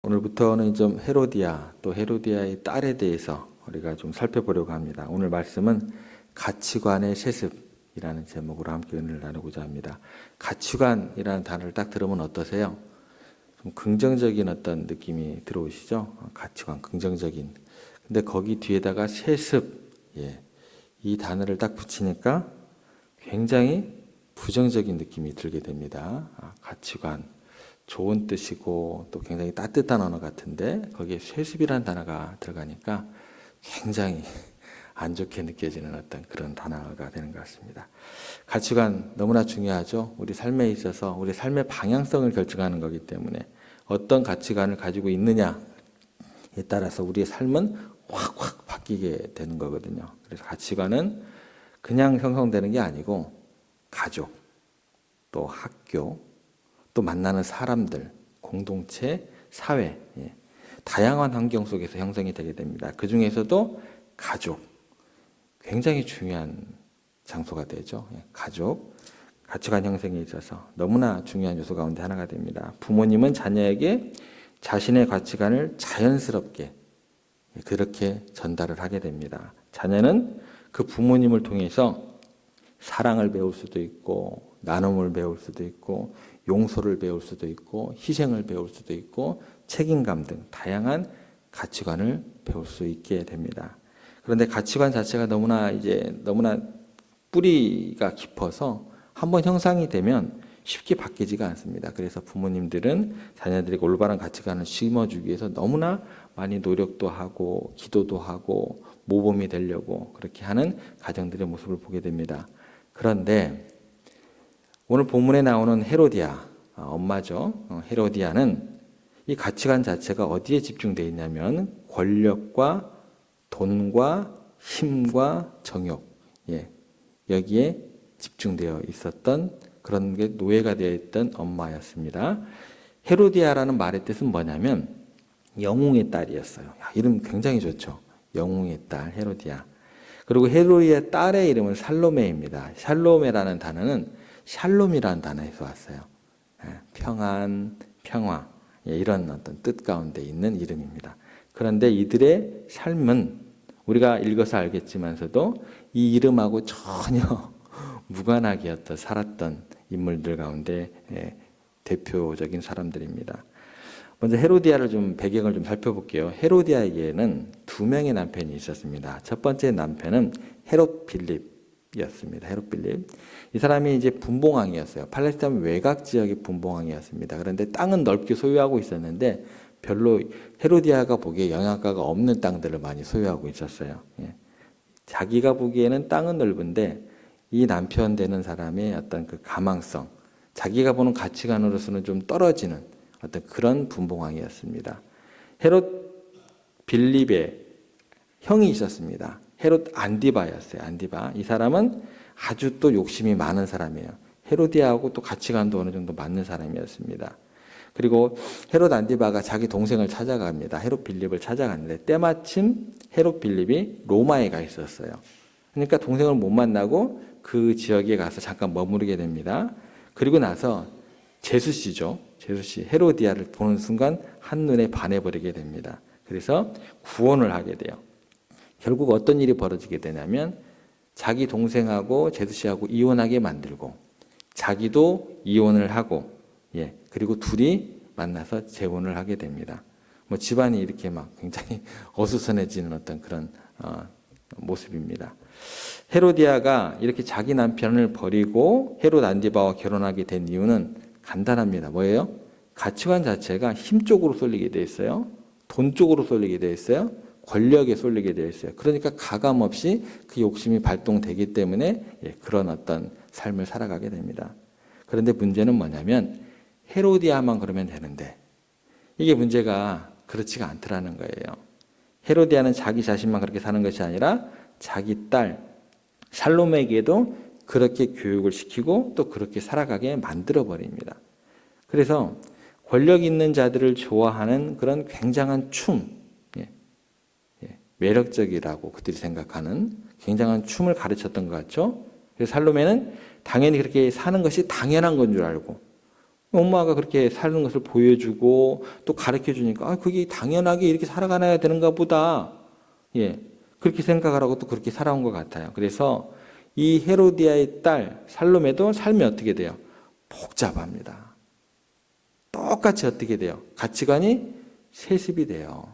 오늘부터는 좀 헤로디아, 또 헤로디아의 딸에 대해서 우리가 좀 살펴보려고 합니다. 오늘 말씀은 가치관의 세습이라는 제목으로 함께 은혜를 나누고자 합니다. 가치관이라는 단어를 딱 들으면 어떠세요? 좀 긍정적인 어떤 느낌이 들어오시죠? 가치관, 긍정적인. 근데 거기 뒤에다가 세습, 이 단어를 딱 붙이니까 굉장히 부정적인 느낌이 들게 됩니다. 가치관. 좋은 뜻이고 또 굉장히 따뜻한 언어 같은데 거기에 세습이라는 단어가 들어가니까 굉장히 안 좋게 느껴지는 어떤 그런 단어가 되는 것 같습니다. 가치관 너무나 중요하죠. 우리 삶에 있어서 우리 삶의 방향성을 결정하는 거기 때문에 어떤 가치관을 가지고 있느냐에 따라서 우리의 삶은 확 바뀌게 되는 거거든요. 그래서 가치관은 그냥 형성되는 게 아니고 가족, 또 학교, 또 만나는 사람들, 공동체, 사회, 다양한 환경 속에서 형성이 되게 됩니다. 그 중에서도 가족, 굉장히 중요한 장소가 되죠. 가족, 가치관 형성에 있어서 너무나 중요한 요소 가운데 하나가 됩니다. 부모님은 자녀에게 자신의 가치관을 자연스럽게 그렇게 전달을 하게 됩니다. 자녀는 그 부모님을 통해서 사랑을 배울 수도 있고 나눔을 배울 수도 있고 용서를 배울 수도 있고 희생을 배울 수도 있고 책임감 등 다양한 가치관을 배울 수 있게 됩니다. 그런데 가치관 자체가 너무나 뿌리가 깊어서 한번 형성이 되면 쉽게 바뀌지가 않습니다. 그래서 부모님들은 자녀들에게 올바른 가치관을 심어주기 위해서 너무나 많이 노력도 하고 기도도 하고 모범이 되려고 그렇게 하는 가정들의 모습을 보게 됩니다. 그런데 오늘 본문에 나오는 헤로디아, 엄마죠. 헤로디아는 이 가치관 자체가 어디에 집중되어 있냐면 권력과 돈과 힘과 정욕, 여기에 집중되어 있었던 그런 게 노예가 되어 있던 엄마였습니다. 헤로디아라는 말의 뜻은 뭐냐면 영웅의 딸이었어요. 이름 굉장히 좋죠. 영웅의 딸 헤로디아. 그리고 헤로디아 딸의 이름은 살로메입니다. 살로메라는 단어는 샬롬이라는 단어에서 왔어요. 평안, 평화 이런 어떤 뜻 가운데 있는 이름입니다. 그런데 이들의 삶은 우리가 읽어서 알겠지만서도 이 이름하고 전혀 무관하게 살았던 인물들 가운데 대표적인 사람들입니다. 먼저 헤로디아를 좀 배경을 좀 살펴볼게요. 헤로디아에게는 두 명의 남편이 있었습니다. 첫 번째 남편은 헤롯 빌립이었습니다. 헤롯 빌립. 이 사람이 이제 분봉왕이었어요. 팔레스타인 외곽 지역의 분봉왕이었습니다. 그런데 땅은 넓게 소유하고 있었는데 별로 헤로디아가 보기에 영향가가 없는 땅들을 많이 소유하고 있었어요. 자기가 보기에는 땅은 넓은데 이 남편 되는 사람의 어떤 그 가망성, 자기가 보는 가치관으로서는 좀 떨어지는 어떤 그런 분봉왕이었습니다. 헤롯 빌립의 형이 있었습니다. 헤롯 안디바였어요. 안디바. 이 사람은 아주 또 욕심이 많은 사람이에요. 헤로디아하고 또 가치관도 어느 정도 맞는 사람이었습니다. 그리고 헤롯 안디바가 자기 동생을 찾아갑니다. 헤롯 빌립을 찾아갔는데 때마침 헤롯 빌립이 로마에 가 있었어요. 그러니까 동생을 못 만나고 그 지역에 가서 잠깐 머무르게 됩니다. 그리고 나서 제수씨죠. 제수씨 헤로디아를 보는 순간 한눈에 반해버리게 됩니다. 그래서 구원을 하게 돼요. 결국 어떤 일이 벌어지게 되냐면 자기 동생하고 제수씨하고 이혼하게 만들고 자기도 이혼을 하고 그리고 둘이 만나서 재혼을 하게 됩니다. 뭐 집안이 이렇게 막 굉장히 어수선해지는 어떤 그런 모습입니다. 헤로디아가 이렇게 자기 남편을 버리고 헤롯 안디바와 결혼하게 된 이유는 간단합니다. 뭐예요? 가치관 자체가 힘 쪽으로 쏠리게 돼 있어요. 돈 쪽으로 쏠리게 돼 있어요. 권력에 쏠리게 되어 있어요. 그러니까 가감 없이 그 욕심이 발동되기 때문에 그런 어떤 삶을 살아가게 됩니다. 그런데 문제는 뭐냐면 헤로디아만 그러면 되는데 이게 문제가 그렇지가 않더라는 거예요. 헤로디아는 자기 자신만 그렇게 사는 것이 아니라 자기 딸 살로메에게도 그렇게 교육을 시키고 또 그렇게 살아가게 만들어버립니다. 그래서 권력 있는 자들을 좋아하는 그런 굉장한 매력적이라고 그들이 생각하는 굉장한 춤을 가르쳤던 것 같죠. 그래서 살로메는 당연히 그렇게 사는 것이 당연한 건 줄 알고 엄마가 그렇게 사는 것을 보여주고 또 가르쳐 주니까 그게 당연하게 이렇게 살아가야 되는가 보다. 예. 그렇게 생각을 하고 또 그렇게 살아온 것 같아요. 그래서 이 헤로디아의 딸 살로메도 삶이 어떻게 돼요? 복잡합니다. 똑같이 어떻게 돼요? 가치관이 세습이 돼요.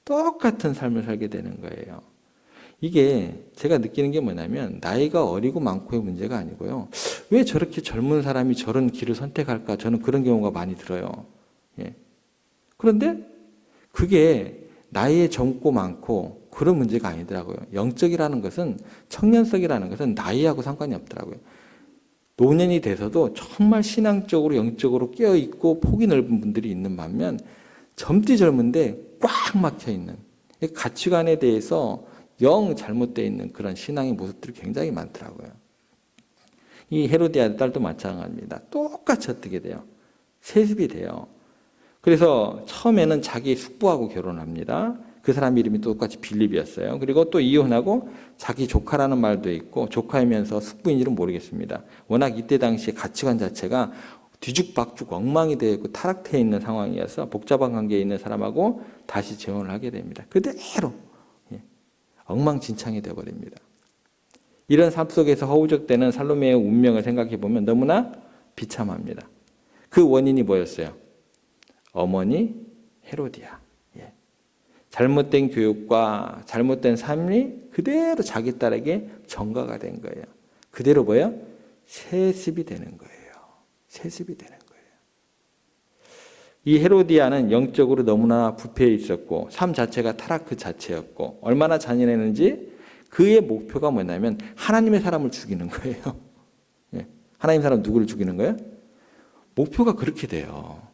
똑같은 삶을 살게 되는 거예요. 이게 제가 느끼는 게 뭐냐면 나이가 어리고 많고의 문제가 아니고요. 왜 저렇게 젊은 사람이 저런 길을 선택할까? 저는 그런 경우가 많이 들어요. 예. 그런데 그게 나이에 젊고 많고 그런 문제가 아니더라고요. 영적이라는 것은, 청년성이라는 것은 나이하고 상관이 없더라고요. 노년이 돼서도 정말 신앙적으로 영적으로 깨어있고 폭이 넓은 분들이 있는 반면 젊디 젊은데 꽉 막혀있는 가치관에 대해서 영 잘못되어 있는 그런 신앙의 모습들이 굉장히 많더라고요. 이 헤로디아 딸도 마찬가지입니다. 똑같이 어떻게 돼요? 세습이 돼요. 그래서 처음에는 자기 숙부하고 결혼합니다. 그 사람 이름이 똑같이 빌립이었어요. 그리고 또 이혼하고 자기 조카라는 말도 있고 조카이면서 숙부인지는 모르겠습니다. 워낙 이때 당시에 가치관 자체가 뒤죽박죽 엉망이 되어 있고 타락되어 있는 상황이어서 복잡한 관계에 있는 사람하고 다시 재혼을 하게 됩니다. 그대로 엉망진창이 되어버립니다. 이런 삶 속에서 허우적대는 살로메의 운명을 생각해 보면 너무나 비참합니다. 그 원인이 뭐였어요? 어머니 헤로디아. 잘못된 교육과 잘못된 삶이 그대로 자기 딸에게 전가가 된 거예요. 그대로 뭐예요? 세습이 되는 거예요. 세습이 되는 거예요. 이 헤로디아는 영적으로 너무나 부패해 있었고 삶 자체가 타락 그 자체였고 얼마나 잔인했는지 그의 목표가 뭐냐면 하나님의 사람을 죽이는 거예요. 하나님 사람 누구를 죽이는 거예요? 목표가 그렇게 돼요.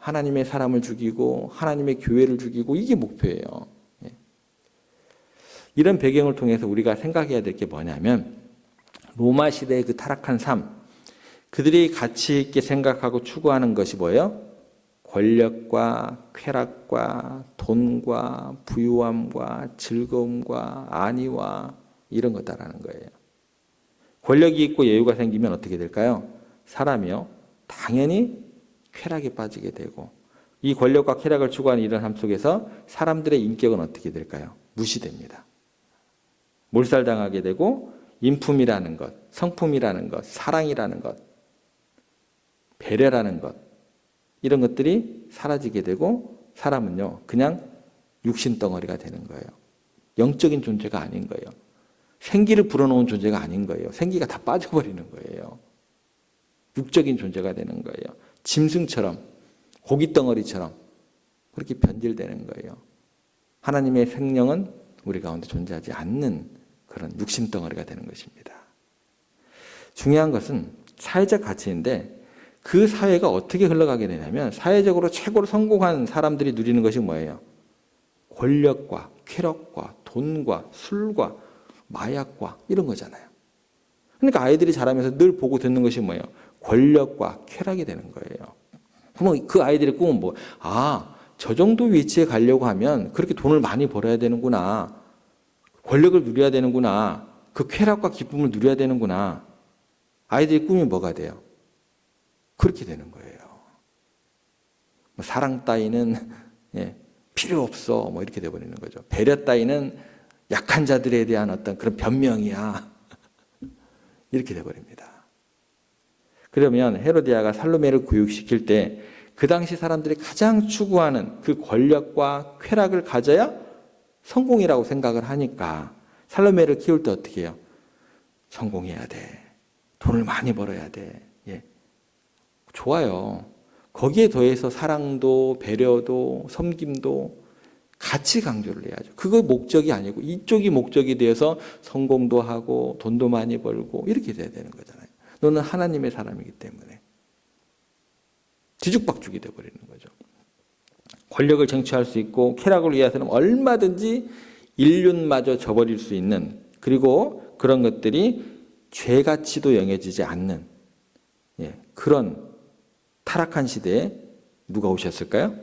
하나님의 사람을 죽이고 하나님의 교회를 죽이고 이게 목표예요. 이런 배경을 통해서 우리가 생각해야 될 게 뭐냐면 로마 시대의 그 타락한 삶, 그들이 가치 있게 생각하고 추구하는 것이 뭐예요? 권력과 쾌락과 돈과 부유함과 즐거움과 안위와 이런 거다라는 거예요. 권력이 있고 여유가 생기면 어떻게 될까요? 사람이요, 당연히 쾌락에 빠지게 되고 이 권력과 쾌락을 추구하는 이런 삶 속에서 사람들의 인격은 어떻게 될까요? 무시됩니다. 몰살당하게 되고 인품이라는 것, 성품이라는 것, 사랑이라는 것, 배려라는 것 이런 것들이 사라지게 되고 사람은요 그냥 육신덩어리가 되는 거예요. 영적인 존재가 아닌 거예요. 생기를 불어넣은 존재가 아닌 거예요. 생기가 다 빠져버리는 거예요. 육적인 존재가 되는 거예요. 짐승처럼 고깃덩어리처럼 그렇게 변질되는 거예요. 하나님의 생명은 우리 가운데 존재하지 않는 그런 육신덩어리가 되는 것입니다. 중요한 것은 사회적 가치인데 그 사회가 어떻게 흘러가게 되냐면 사회적으로 최고로 성공한 사람들이 누리는 것이 뭐예요? 권력과 쾌락과 돈과 술과 마약과 이런 거잖아요. 그러니까 아이들이 자라면서 늘 보고 듣는 것이 뭐예요? 권력과 쾌락이 되는 거예요. 그럼 그 아이들의 꿈은 뭐? 저 정도 위치에 가려고 하면 그렇게 돈을 많이 벌어야 되는구나. 권력을 누려야 되는구나. 그 쾌락과 기쁨을 누려야 되는구나. 아이들의 꿈이 뭐가 돼요? 그렇게 되는 거예요. 사랑 따위는 필요 없어. 뭐 이렇게 돼버리는 거죠. 배려 따위는 약한 자들에 대한 어떤 그런 변명이야. 이렇게 돼버립니다. 그러면 헤로디아가 살로메를 교육시킬 때 그 당시 사람들이 가장 추구하는 그 권력과 쾌락을 가져야 성공이라고 생각을 하니까 살로메를 키울 때 어떻게 해요? 성공해야 돼. 돈을 많이 벌어야 돼. 좋아요. 거기에 더해서 사랑도 배려도 섬김도 같이 강조를 해야죠. 그거 목적이 아니고 이쪽이 목적이 되어서 성공도 하고 돈도 많이 벌고 이렇게 돼야 되는 거잖아요. 너는 하나님의 사람이기 때문에 뒤죽박죽이 돼버리는 거죠. 권력을 쟁취할 수 있고 쾌락을 위해서는 얼마든지 인륜마저 저버릴 수 있는 그리고 그런 것들이 죄가치도 여겨지지 않는 그런 타락한 시대에 누가 오셨을까요?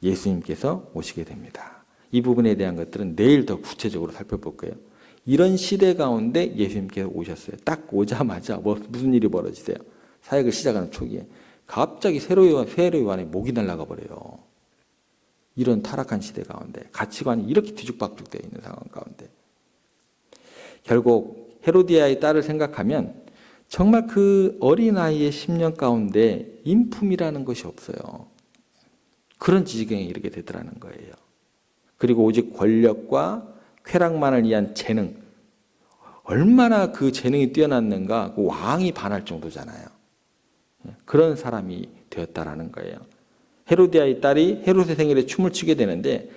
예수님께서 오시게 됩니다. 이 부분에 대한 것들은 내일 더 구체적으로 살펴볼 거예요. 이런 시대 가운데 예수님께서 오셨어요. 딱 오자마자 무슨 일이 벌어지세요? 사역을 시작하는 초기에 갑자기 세례요한의 목이 날아가 버려요. 이런 타락한 시대 가운데 가치관이 이렇게 뒤죽박죽되어 있는 상황 가운데 결국 헤로디아의 딸을 생각하면 정말 그 어린아이의 10년 가운데 인품이라는 것이 없어요. 그런 지경에 이르게 되더라는 거예요. 그리고 오직 권력과 쾌락만을 위한 재능, 얼마나 그 재능이 뛰어났는가 그 왕이 반할 정도잖아요. 그런 사람이 되었다라는 거예요. 헤로디아의 딸이 헤롯의 생일에 춤을 추게 되는데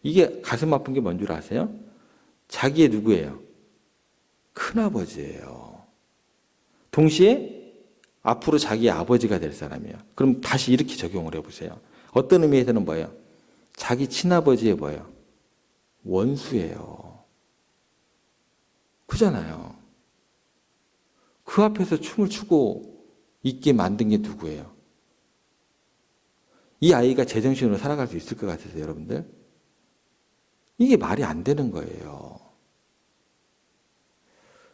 이게 가슴 아픈 게 뭔 줄 아세요? 자기의 누구예요? 큰아버지예요. 동시에 앞으로 자기의 아버지가 될 사람이에요. 그럼 다시 이렇게 적용을 해보세요. 어떤 의미에서는 뭐예요? 자기 친아버지의 뭐예요? 원수예요. 그잖아요. 그 앞에서 춤을 추고 있게 만든 게 누구예요? 이 아이가 제정신으로 살아갈 수 있을 것 같아서 여러분들? 이게 말이 안 되는 거예요.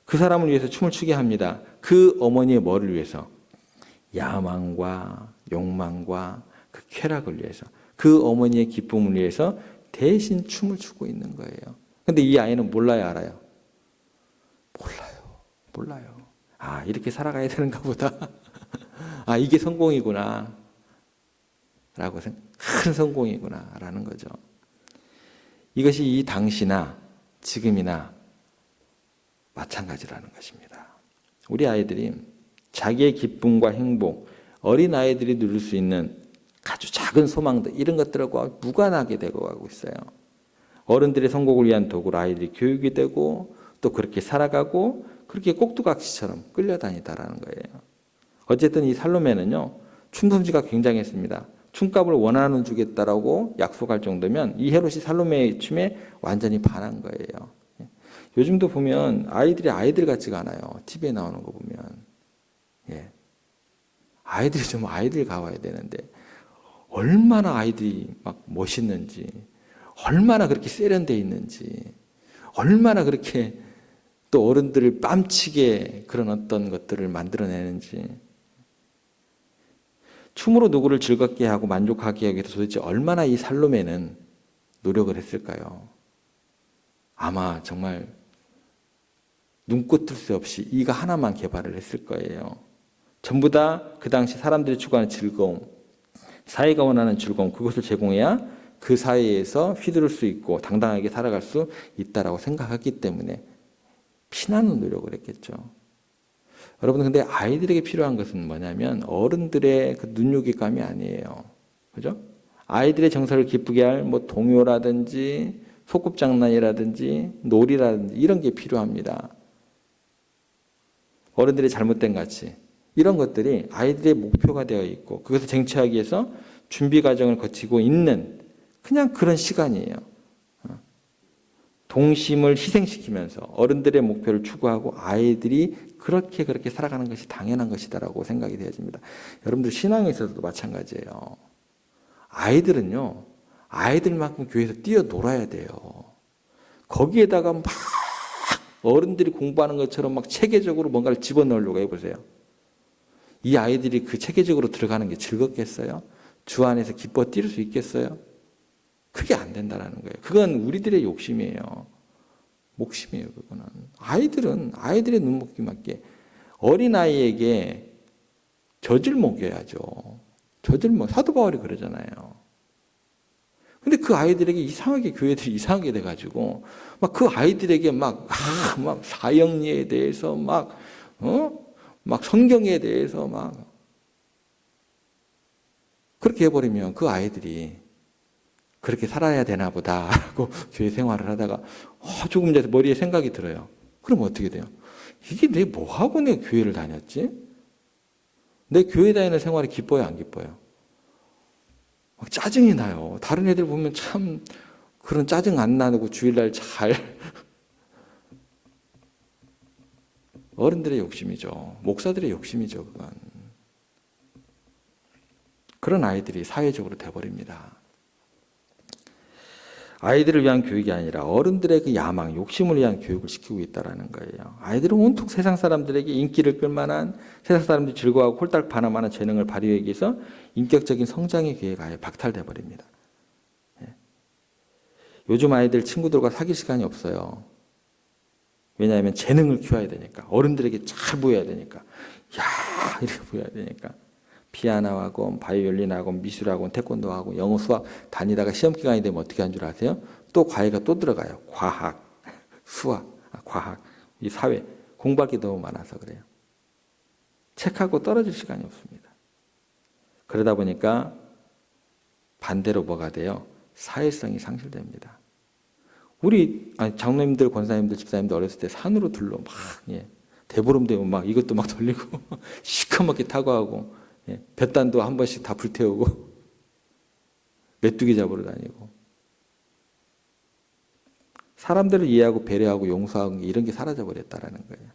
그 사람을 위해서 춤을 추게 합니다. 그 어머니의 뭐를 위해서? 야망과 욕망과 그 쾌락을 위해서. 그 어머니의 기쁨을 위해서 대신 춤을 추고 있는 거예요. 근데 이 아이는 몰라요, 알아요? 몰라요. 아, 이렇게 살아가야 되는가 보다. 아, 이게 성공이구나. 라고 큰 성공이구나. 라는 거죠. 이것이 이 당시나 지금이나 마찬가지라는 것입니다. 우리 아이들이 자기의 기쁨과 행복, 어린 아이들이 누릴 수 있는 아주 작은 소망들 이런 것들과 무관하게 되고 가고 있어요. 어른들의 성공을 위한 도구로 아이들이 교육이 되고 또 그렇게 살아가고 그렇게 꼭두각시처럼 끌려다니다라는 거예요. 어쨌든 이 살로메는요. 춤솜씨가 굉장했습니다. 춤값을 원하는 주겠다라고 약속할 정도면 이 헤롯이 살로메의 춤에 완전히 반한 거예요. 요즘도 보면 아이들이 아이들 같지가 않아요. TV에 나오는 거 보면. 예. 아이들이 좀 아이들 가와야 되는데 얼마나 아이들이 막 멋있는지 얼마나 그렇게 세련되어 있는지 얼마나 그렇게 또 어른들을 뺨치게 그런 어떤 것들을 만들어내는지 춤으로 누구를 즐겁게 하고 만족하게 하기 위해서 도대체 얼마나 이 살로메는 노력을 했을까요? 아마 정말 눈꽃 뜰 새 없이 이가 하나만 개발을 했을 거예요. 전부 다 그 당시 사람들이 추구하는 즐거움, 사회가 원하는 즐거움, 그것을 제공해야 그 사회에서 휘두를 수 있고 당당하게 살아갈 수 있다라고 생각했기 때문에 피나는 노력을 했겠죠. 여러분, 근데 아이들에게 필요한 것은 뭐냐면 어른들의 그 눈요깃감이 아니에요. 그죠? 아이들의 정서를 기쁘게 할 뭐 동요라든지 소꿉장난이라든지 놀이라든지 이런 게 필요합니다. 어른들의 잘못된 가치 이런 것들이 아이들의 목표가 되어 있고 그것을 쟁취하기 위해서 준비 과정을 거치고 있는 그냥 그런 시간이에요. 동심을 희생시키면서 어른들의 목표를 추구하고 아이들이 그렇게 살아가는 것이 당연한 것이다라고 생각이 되어집니다. 여러분들 신앙에 있어서도 마찬가지예요. 아이들은요, 아이들만큼 교회에서 뛰어놀아야 돼요. 거기에다가 막 어른들이 공부하는 것처럼 막 체계적으로 뭔가를 집어넣으려고 해보세요. 이 아이들이 그 체계적으로 들어가는 게 즐겁겠어요? 주 안에서 기뻐 뛸 수 있겠어요? 그게 안 된다는 거예요. 그건 우리들의 욕심이에요. 목심이에요, 그거는. 아이들은 아이들의 눈높이 맞게 어린아이에게 젖을 먹여야죠. 사도 바울이 그러잖아요. 근데 그 아이들에게 이상하게 교회들이 이상하게 돼가지고 막 그 아이들에게 막 사형리에 대해서 막 성경에 대해서 막 그렇게 해버리면 그 아이들이 그렇게 살아야 되나 보다라고 교회 생활을 하다가 조금 이제 머리에 생각이 들어요. 그럼 어떻게 돼요? 이게 내 뭐하고 내 교회를 다녔지? 내 교회 다니는 생활이 기뻐요, 안 기뻐요? 막 짜증이 나요. 다른 애들 보면 참 그런 짜증 안 나고 주일날 잘 어른들의 욕심이죠. 목사들의 욕심이죠, 그건. 그런 아이들이 사회적으로 돼버립니다. 아이들을 위한 교육이 아니라 어른들의 그 야망, 욕심을 위한 교육을 시키고 있다는 거예요. 아이들은 온통 세상 사람들에게 인기를 끌만한, 세상 사람들이 즐거워하고 홀딱 반할만한 재능을 발휘하기 위해서 인격적인 성장의 기회가 아예 박탈돼 버립니다. 요즘 아이들 친구들과 사귈 시간이 없어요. 왜냐하면 재능을 키워야 되니까. 어른들에게 잘 보여야 되니까. 야 이렇게 보여야 되니까. 피아노 학원, 바이올린 학원, 미술 학원, 태권도 학원, 영어, 수학 다니다가 시험 기간이 되면 어떻게 하는 줄 아세요? 또 과외가 또 들어가요. 과학, 수학, 과학, 이 사회. 공부할 게 너무 많아서 그래요. 책하고 떨어질 시간이 없습니다. 그러다 보니까 반대로 뭐가 돼요? 사회성이 상실됩니다. 우리 장로님들, 권사님들, 집사님들 어렸을 때 산으로 둘러 막 대보름 되면 막 이것도 막 돌리고 시커멓게 타고 하고 볕단도 한 번씩 다 불태우고 메뚜기 잡으러 다니고 사람들을 이해하고 배려하고 용서하고 이런 게 사라져 버렸다라는 거예요.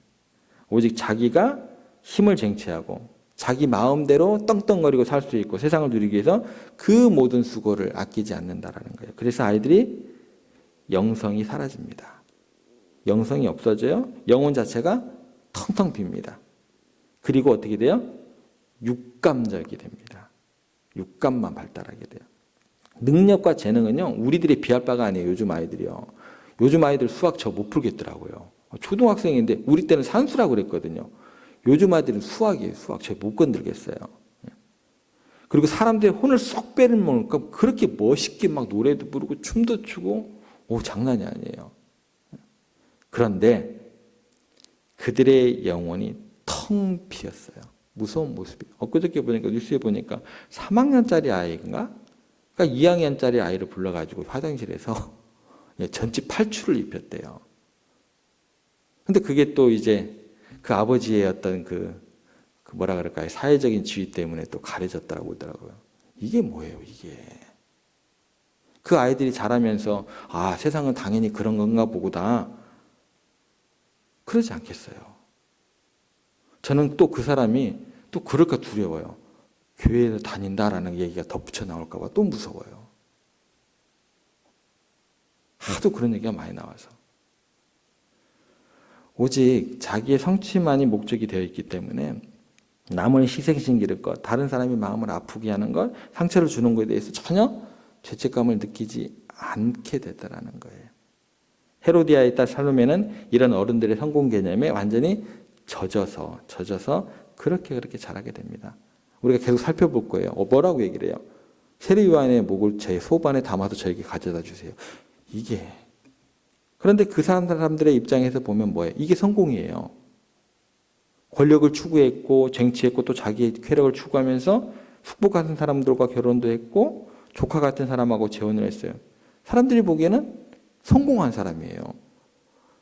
오직 자기가 힘을 쟁취하고 자기 마음대로 떵떵거리고 살 수 있고 세상을 누리기 위해서 그 모든 수고를 아끼지 않는다라는 거예요. 그래서 아이들이 영성이 사라집니다. 영성이 없어져요. 영혼 자체가 텅텅 빕니다. 그리고 어떻게 돼요? 육감적이 됩니다. 육감만 발달하게 돼요. 능력과 재능은요, 우리들이 비할 바가 아니에요. 요즘 아이들이요. 요즘 아이들 수학 저 못 풀겠더라고요. 초등학생인데 우리 때는 산수라고 그랬거든요. 요즘 아이들은 수학이에요. 수학 저 못 건들겠어요. 그리고 사람들의 혼을 쏙 빼는 만큼 그렇게 멋있게 막 노래도 부르고 춤도 추고 장난이 아니에요. 그런데 그들의 영혼이 텅 비었어요. 무서운 모습이. 엊그저께 보니까 뉴스에 보니까 3학년짜리 아이인가? 그러니까 2학년짜리 아이를 불러가지고 화장실에서 전치 8추를 입혔대요. 근데 그게 또 이제 그 아버지의 어떤 그 뭐라 그럴까요? 사회적인 지위 때문에 또 가려졌다고 그러더라고요. 이게 뭐예요, 이게? 그 아이들이 자라면서 세상은 당연히 그런 건가 보구나. 그러지 않겠어요. 저는 또 그 사람이 또 그럴까 두려워요. 교회에 다닌다라는 얘기가 덧붙여 나올까 봐 또 무서워요. 하도 그런 얘기가 많이 나와서. 오직 자기의 성취만이 목적이 되어 있기 때문에 남을 희생시키는 것, 다른 사람의 마음을 아프게 하는 것, 상처를 주는 것에 대해서 전혀 죄책감을 느끼지 않게 되더라는 거예요. 헤로디아의 딸 살로메는 이런 어른들의 성공 개념에 완전히 젖어서 그렇게 자라게 됩니다. 우리가 계속 살펴볼 거예요. 뭐라고 얘기를 해요? 세례요한의 목을 제 소반에 담아서 저에게 가져다 주세요. 이게. 그런데 그 사람들의 입장에서 보면 뭐예요? 이게 성공이에요. 권력을 추구했고 쟁취했고 또 자기의 쾌락을 추구하면서 숙부 같은 사람들과 결혼도 했고 조카 같은 사람하고 재혼을 했어요. 사람들이 보기에는 성공한 사람이에요.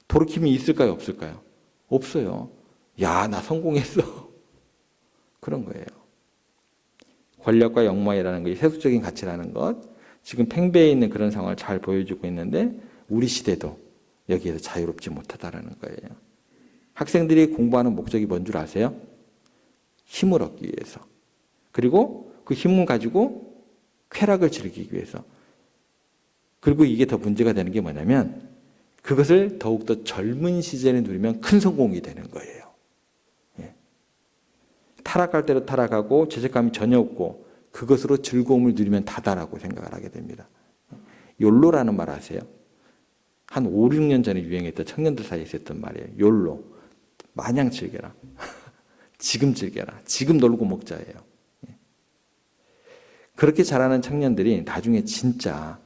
돌이킴이 있을까요? 없을까요? 없어요. 야, 나 성공했어. 그런 거예요. 권력과 영광이라는 것이 세속적인 가치라는 것, 지금 팽배해 있는 그런 상황을 잘 보여주고 있는데 우리 시대도 여기에서 자유롭지 못하다는 거예요. 학생들이 공부하는 목적이 뭔 줄 아세요? 힘을 얻기 위해서. 그리고 그 힘을 가지고 쾌락을 즐기기 위해서. 그리고 이게 더 문제가 되는 게 뭐냐면 그것을 더욱더 젊은 시절에 누리면 큰 성공이 되는 거예요. 타락할 대로 타락하고 죄책감이 전혀 없고 그것으로 즐거움을 누리면 다다라고 생각을 하게 됩니다. 욜로라는 말 아세요? 한 5, 6년 전에 유행했던 청년들 사이에 있었던 말이에요. 욜로. 마냥 즐겨라. 지금 즐겨라. 지금 놀고 먹자예요. 그렇게 자라는 청년들이 나중에 진짜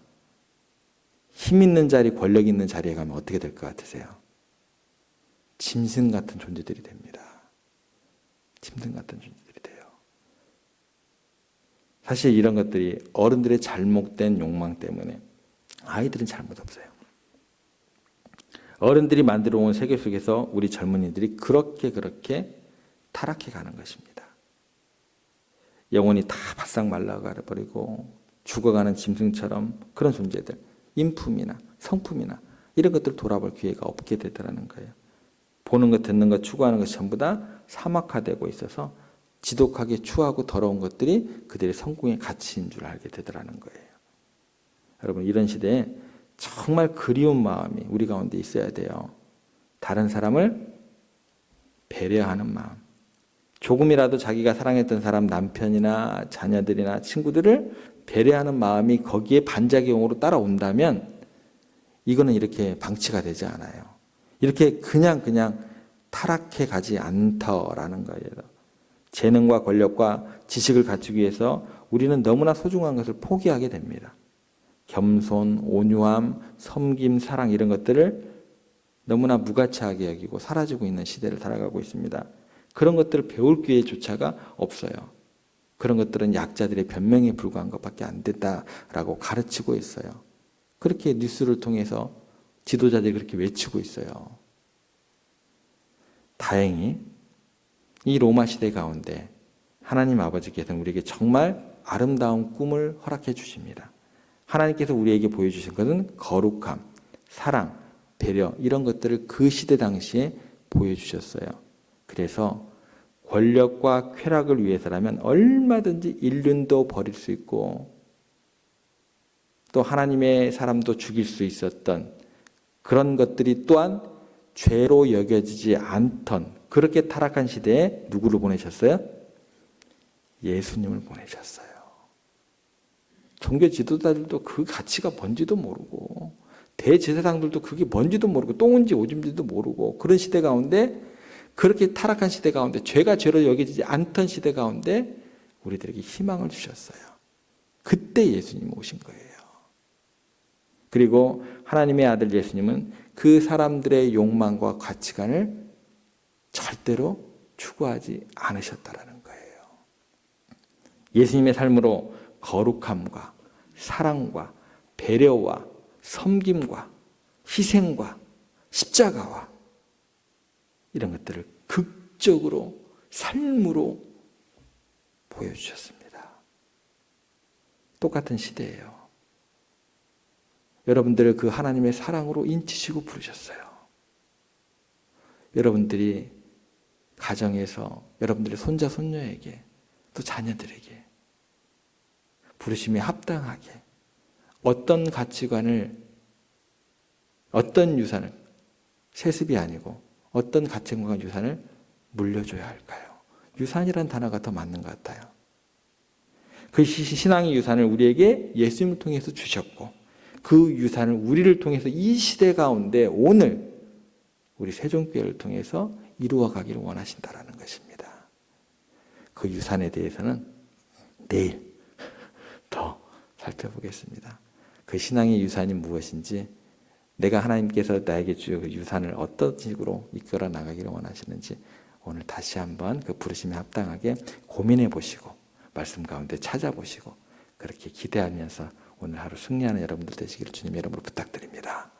힘 있는 자리, 권력 있는 자리에 가면 어떻게 될 것 같으세요? 짐승 같은 존재들이 됩니다. 짐승 같은 존재들이 돼요. 사실 이런 것들이 어른들의 잘못된 욕망 때문에 아이들은 잘못 없어요. 어른들이 만들어 온 세계 속에서 우리 젊은이들이 그렇게 타락해 가는 것입니다. 영혼이 다 바싹 말라가 버리고 죽어가는 짐승처럼 그런 존재들, 인품이나 성품이나 이런 것들을 돌아볼 기회가 없게 되더라는 거예요. 보는 것, 듣는 것, 추구하는 것이 전부 다 사막화되고 있어서 지독하게 추하고 더러운 것들이 그들의 성공의 가치인 줄 알게 되더라는 거예요. 여러분, 이런 시대에 정말 그리운 마음이 우리 가운데 있어야 돼요. 다른 사람을 배려하는 마음. 조금이라도 자기가 사랑했던 사람, 남편이나 자녀들이나 친구들을 배려하는 마음이 거기에 반작용으로 따라온다면 이거는 이렇게 방치가 되지 않아요. 이렇게 그냥 타락해 가지 않더라는 거예요. 재능과 권력과 지식을 갖추기 위해서 우리는 너무나 소중한 것을 포기하게 됩니다. 겸손, 온유함, 섬김, 사랑 이런 것들을 너무나 무가치하게 여기고 사라지고 있는 시대를 살아가고 있습니다. 그런 것들을 배울 기회조차가 없어요. 그런 것들은 약자들의 변명에 불과한 것밖에 안 된다라고 가르치고 있어요. 그렇게 뉴스를 통해서 지도자들이 그렇게 외치고 있어요. 다행히 이 로마 시대 가운데 하나님 아버지께서는 우리에게 정말 아름다운 꿈을 허락해 주십니다. 하나님께서 우리에게 보여주신 것은 거룩함, 사랑, 배려 이런 것들을 그 시대 당시에 보여주셨어요. 그래서 권력과 쾌락을 위해서라면 얼마든지 인륜도 버릴 수 있고 또 하나님의 사람도 죽일 수 있었던 그런 것들이 또한 죄로 여겨지지 않던 그렇게 타락한 시대에 누구를 보내셨어요? 예수님을 보내셨어요. 종교 지도자들도 그 가치가 뭔지도 모르고 대제사장들도 그게 뭔지도 모르고 똥인지 오줌인지도 모르고 그런 시대 가운데 그렇게 타락한 시대 가운데 죄가 죄로 여겨지지 않던 시대 가운데 우리들에게 희망을 주셨어요. 그때 예수님 오신 거예요. 그리고 하나님의 아들 예수님은 그 사람들의 욕망과 가치관을 절대로 추구하지 않으셨다라는 거예요. 예수님의 삶으로 거룩함과 사랑과 배려와 섬김과 희생과 십자가와 이런 것들을 극적으로 삶으로 보여주셨습니다. 똑같은 시대예요. 여러분들을 그 하나님의 사랑으로 인치시고 부르셨어요. 여러분들이 가정에서 여러분들의 손자 손녀에게 또 자녀들에게 부르심에 합당하게 어떤 가치관을 어떤 유산을 세습이 아니고 어떤 가치관과 유산을 물려줘야 할까요? 유산이란 단어가 더 맞는 것 같아요. 그 신앙의 유산을 우리에게 예수님을 통해서 주셨고 그 유산을 우리를 통해서 이 시대 가운데 오늘 우리 세종교회를 통해서 이루어 가기를 원하신다라는 것입니다. 그 유산에 대해서는 내일 더 살펴보겠습니다. 그 신앙의 유산이 무엇인지 내가 하나님께서 나에게 주어 그 유산을 어떤 식으로 이끌어 나가기를 원하시는지 오늘 다시 한번 그 부르심에 합당하게 고민해 보시고 말씀 가운데 찾아보시고 그렇게 기대하면서 오늘 하루 승리하는 여러분들 되시기를 주님의 이름으로 부탁드립니다.